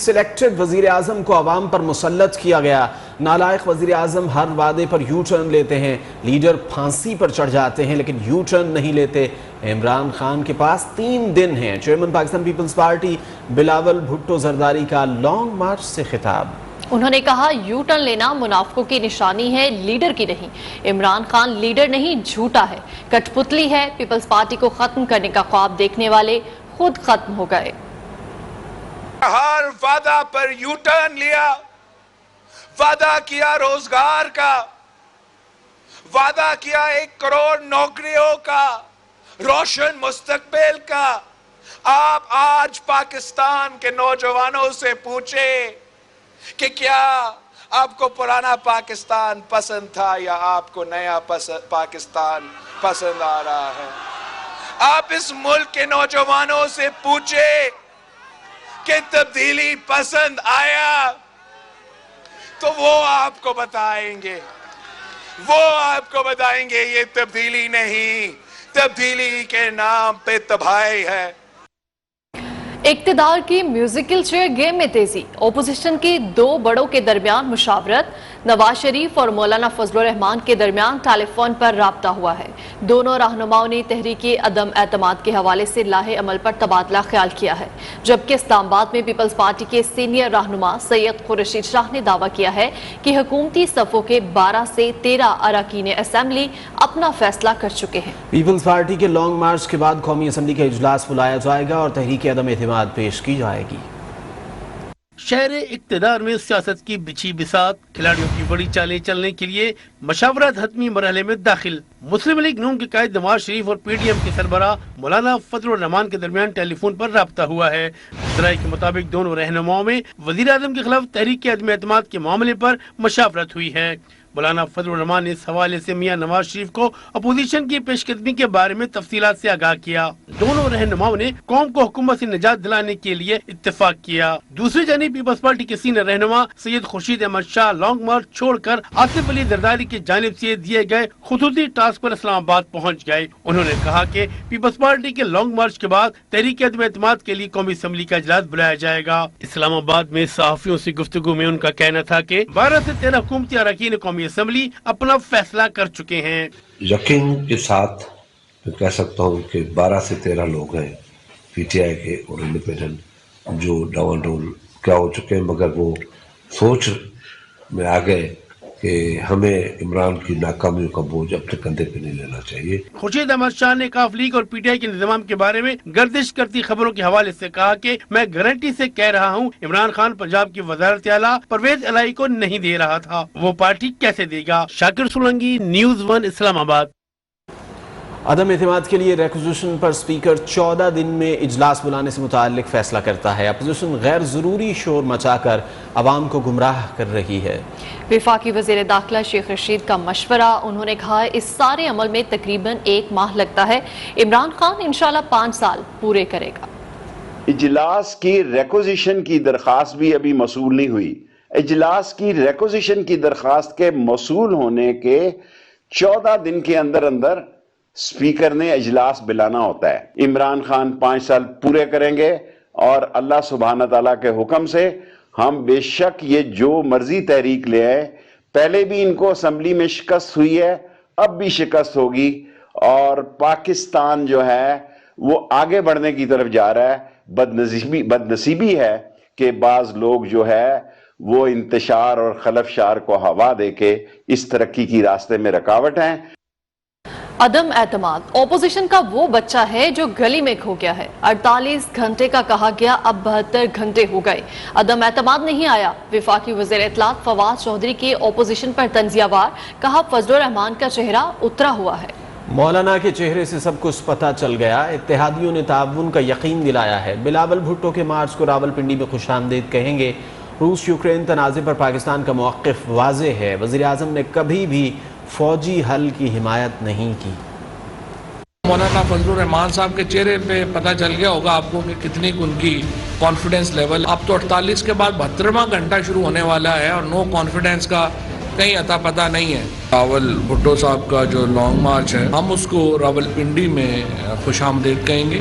Selected وزیر اعظم کو عوام پر مسلط کیا گیا۔ نالائق وزیر اعظم ہر وعدے پر یو ٹرن لیتے ہیں، لیڈر پھانسی پر چڑھ جاتے ہیں لیکن یو ٹرن نہیں لیتے۔ عمران خان کے پاس 3 دن ہیں۔ چیئرمین پاکستان پیپلز پارٹی بلاول بھٹو زرداری کا لانگ مارچ سے خطاب۔ انہوں نے کہا یو ٹرن لینا منافقوں کی نشانی ہے، لیڈر کی نہیں۔ عمران خان لیڈر نہیں، جھوٹا ہے، کٹ پتلی ہے۔ پیپلز پارٹی کو ختم کرنے کا خواب دیکھنے والے خود ختم ہو گئے۔ ہر وعدہ پر یو ٹرن لیا، وعدہ کیا روزگار کا، وعدہ کیا 1 کروڑ نوکریوں کا، روشن مستقبل کا۔ آپ آج پاکستان کے نوجوانوں سے پوچھے کہ کیا آپ کو پرانا پاکستان پسند تھا یا آپ کو نیا پاکستان پسند آ رہا ہے؟ آپ اس ملک کے نوجوانوں سے پوچھے کہ تبدیلی پسند آیا تو وہ آپ کو بتائیں گے، یہ تبدیلی نہیں، تبدیلی کے نام پہ تباہی ہے۔ اقتدار کی میوزیکل چیئر گیم میں تیزی، اپوزیشن کی 2 بڑوں کے درمیان مشاورت۔ نواز شریف اور مولانا فضل الرحمان کے درمیان ٹیلی فون پر رابطہ ہوا ہے۔ دونوں رہنماؤں نے تحریک عدم اعتماد کے حوالے سے لاہے عمل پر تبادلہ خیال کیا ہے، جبکہ اسلام آباد میں پیپلز پارٹی کے سینئر رہنما سید قرشید شاہ نے دعویٰ کیا ہے کہ حکومتی صفوں کے 12 سے 13 اراکین اسمبلی اپنا فیصلہ کر چکے ہیں۔ پیپلز پارٹی کے لانگ مارچ کے بعد قومی اسمبلی کا اجلاس بلایا جائے گا اور تحریک عدم اعتماد پیش کی جائے گی۔ شہر اقتدار میں سیاست کی بچھی بساط، کھلاڑیوں کی بڑی چالیں چلنے کے لیے مشاورت حتمی مرحلے میں داخل۔ مسلم لیگ نون کے قائد نواز شریف اور پی ڈی ایم کے سربراہ مولانا فضل الرحمان کے درمیان ٹیلی فون پر رابطہ ہوا ہے۔ ذرائع کے مطابق دونوں رہنماؤں میں وزیر اعظم کے خلاف تحریک عدم اعتماد کے معاملے پر مشاورت ہوئی ہے۔ مولانا فضل الرحمان نے اس حوالے سے میاں نواز شریف کو اپوزیشن کی پیش قدمی کے بارے میں تفصیلات سے آگاہ کیا۔ دونوں رہنماؤں نے قوم کو حکومت سے نجات دلانے کے لیے اتفاق کیا۔ دوسری جانب پیپلز پارٹی کے سینئر رہنما سید خورشید احمد شاہ لانگ مارچ چھوڑ کر آصف علی زرداری کی جانب سے دیے گئے خصوصی ٹاسک پر اسلام آباد پہنچ گئے۔ انہوں نے کہا کہ پیپلز پارٹی کے لانگ مارچ کے بعد تحریک عدم اعتماد کے لیے قومی اسمبلی کا اجلاس بلایا جائے گا۔ اسلام آباد میں صحافیوں سے گفتگو میں ان کا کہنا تھا کہ 12 سے 13 حکومتی اراکین قومی اسمبلی اپنا فیصلہ کر چکے ہیں۔ یقین کے ساتھ میں کہہ سکتا ہوں کہ 12 سے 13 لوگ ہیں پی ٹی آئی کے اور انڈیپینڈنٹ جو ڈاون ڈول کیا ہو چکے ہیں، مگر وہ سوچ میں آ گئے کہ ہمیں عمران کی ناکامیوں کا بوجھ اپنے کندھے پہ نہیں لینا چاہیے۔ خورشید احمد شاہ نے کاف لیگ اور پی ٹی آئی کے انضمام کے بارے میں گردش کرتی خبروں کے حوالے سے کہا کہ میں گارنٹی سے کہہ رہا ہوں عمران خان پنجاب کی وزارت اعلیٰ پرویز الہی کو نہیں دے رہا تھا، وہ پارٹی کیسے دے گا؟ شاکر سولنگی، نیوز 1 اسلام آباد۔ عدم اعتماد کے لیے ریکوزیشن پر اسپیکر 14 دن میں اجلاس بلانے سے متعلق فیصلہ کرتا ہے۔ اپوزیشن غیر ضروری شور مچا کر عوام کو گمراہ کر رہی ہے۔ وفاقی وزیر داخلہ شیخ رشید کا مشورہ، انہوں نے کہا اس سارے عمل میں تقریباً 1 ماہ لگتا ہے، عمران خان انشاءاللہ 5 سال پورے کرے گا۔ اجلاس کی ریکوزیشن کی درخواست بھی ابھی موصول نہیں ہوئی۔ اجلاس کی ریکوزیشن کی درخواست کے موصول ہونے کے 14 دن کے اندر اسپیکر نے اجلاس بلانا ہوتا ہے۔ عمران خان 5 سال پورے کریں گے اور اللہ سبحانہ تعالیٰ کے حکم سے ہم بے شک یہ جو مرضی تحریک لے آئے، پہلے بھی ان کو اسمبلی میں شکست ہوئی ہے، اب بھی شکست ہوگی اور پاکستان جو ہے وہ آگے بڑھنے کی طرف جا رہا ہے۔ بدنصیبی ہے کہ بعض لوگ جو ہے وہ انتشار اور خلفشار کو ہوا دے کے اس ترقی کی راستے میں رکاوٹ ہیں۔ عدم اعتماد اپوزیشن کا وہ بچہ ہے جو گلی میں کھو گیا ہے۔ 48 گھنٹے کا کہا گیا، اب 72 گھنٹے ہو گئے، عدم اعتماد نہیں آیا۔ وفاقی وزیر اطلاعات فواد چودھری کی اپوزیشن پر طنزیہ وار، کہا فضل الرحمان کا چہرہ اترا ہوا ہے۔ مولانا کے چہرے سے سب کچھ پتہ چل گیا، اتحادیوں نے تعاون کا یقین دلایا ہے۔ بلاول بھٹو کے مارچ کو راولپنڈی میں خوش آمدید کہیں گے۔ روس یوکرین تنازع پر پاکستان کا موقف واضح ہے، وزیر اعظم نے کبھی بھی فوجی حل کی حمایت نہیں کی۔ مولانا فضل الرحمان صاحب کے چہرے پہ پتہ چل گیا ہوگا آپ کو کہ کتنی ان کی کانفیڈنس لیول۔ اب تو 48 کے بعد 72واں گھنٹہ شروع ہونے والا ہے اور نو کانفیڈنس کا کہیں اتا پتہ نہیں ہے۔ راول بھٹو صاحب کا جو لانگ مارچ ہے، ہم اس کو راولپنڈی میں خوش آمدید کہیں گے۔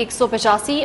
185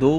2